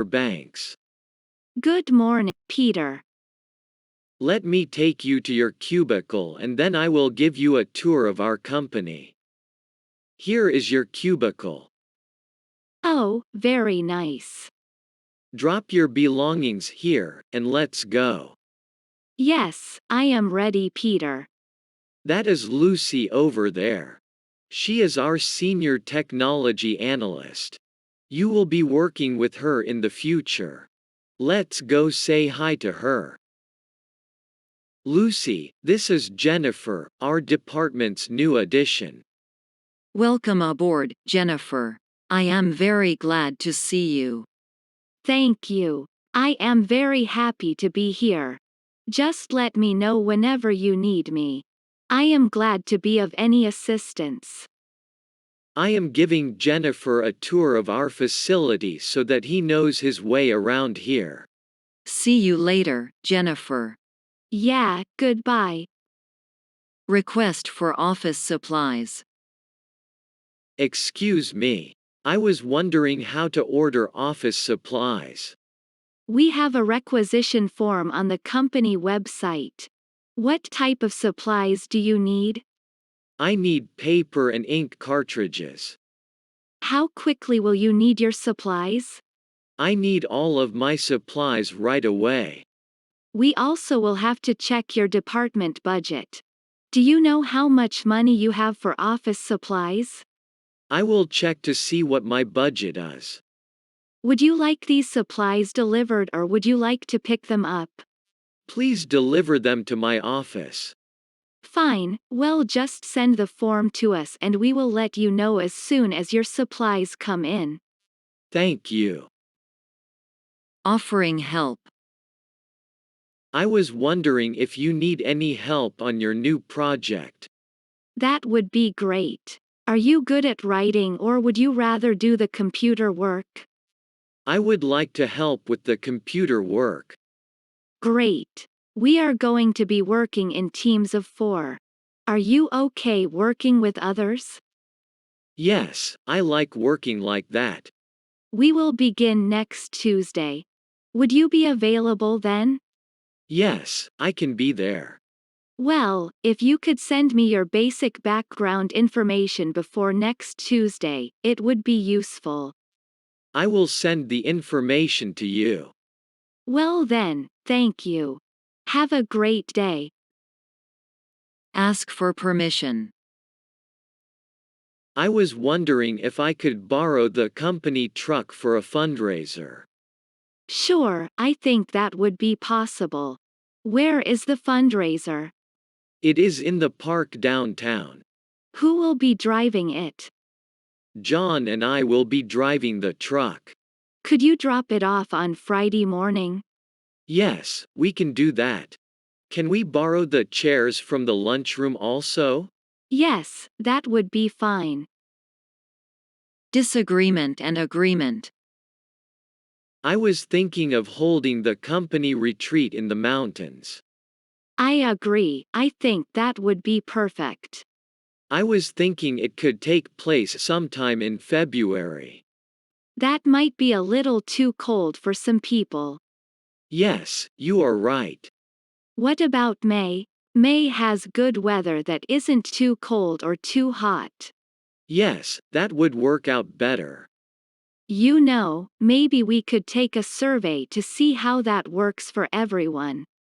banks. Good morning, Peter. Let me take you to your cubicle and then I will give you a tour of our company. Here is your cubicle. Oh, very nice. Drop your belongings here, and let's go. Yes, I am ready, Peter. That is Lucy over there. She is our senior technology analyst. You will be working with her in the future. Let's go say hi to her. Lucy, this is Jennifer, our department's new addition. Welcome aboard, Jennifer. I am very glad to see you. Thank you. I am very happy to be here. Just let me know whenever you need me. I am glad to be of any assistance. I am giving Jennifer a tour of our facility so that he knows his way around here. See you later, Jennifer. Yeah, goodbye. Request for office supplies. Excuse me. I was wondering how to order office supplies. We have a requisition form on the company website. What type of supplies do you need? I need paper and ink cartridges. How quickly will you need your supplies? I need all of my supplies right away. We also will have to check your department budget. Do you know how much money you have for office supplies? I will check to see what my budget is. Would you like these supplies delivered or would you like to pick them up? Please deliver them to my office. Fine, well just send the form to us and we will let you know as soon as your supplies come in. Thank you. Offering help. I was wondering if you need any help on your new project. That would be great. Are you good at writing or would you rather do the computer work? I would like to help with the computer work. Great. We are going to be working in teams of 4. Are you okay working with others? Yes, I like working like that. We will begin next Tuesday. Would you be available then? Yes, I can be there. Well, if you could send me your basic background information before next Tuesday, it would be useful. I will send the information to you. Well then, thank you. Have a great day. Ask for permission. I was wondering if I could borrow the company truck for a fundraiser. Sure, I think that would be possible. Where is the fundraiser? It is in the park downtown. Who will be driving it? John and I will be driving the truck. Could you drop it off on Friday morning? Yes, we can do that. Can we borrow the chairs from the lunchroom also? Yes, that would be fine. Disagreement and agreement. I was thinking of holding the company retreat in the mountains. I agree, I think that would be perfect. I was thinking it could take place sometime in February. That might be a little too cold for some people. Yes, you are right. What about May? May has good weather that isn't too cold or too hot. Yes, that would work out better. You know, maybe we could take a survey to see how that works for everyone.